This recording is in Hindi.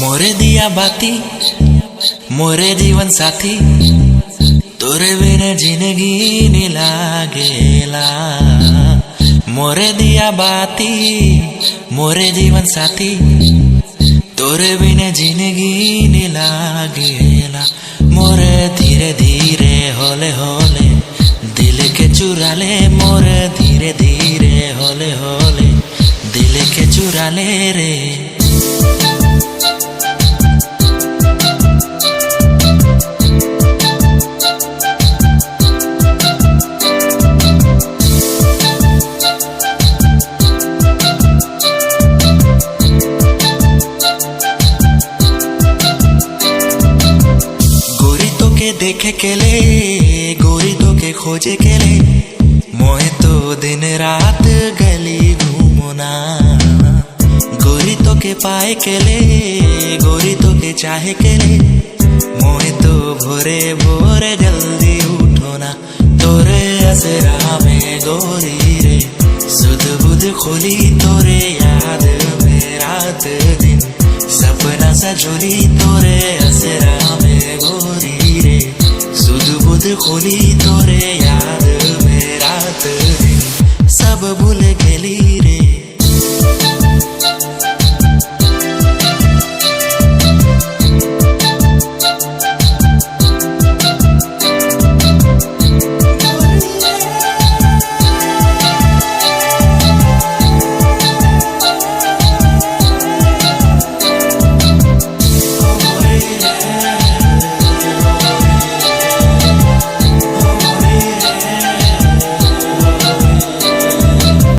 मोरे दिया बाती मोरे जीवन साथी तोरे बिना जिंदगी नहीं लागेला। मोरे दिया बाती मोरे जीवन साथी तोरे बिना जिंदगी नहीं लागेला। मोरे धीरे धीरे होले होले दिल के चुरा ले, मोरे धीरे धीरे होले होले दिल के चुरा ले रे। देखे के ले गोरी तो के खोजे के ले मोहे तो दिन रात गली घूमना। गोरी तो के पाए के ले गोरी तो के चाहे के ले मोहे तो भोरे भोरे जल्दी उठोना। तोरे असरा में गोरी रे सुध बुध खोली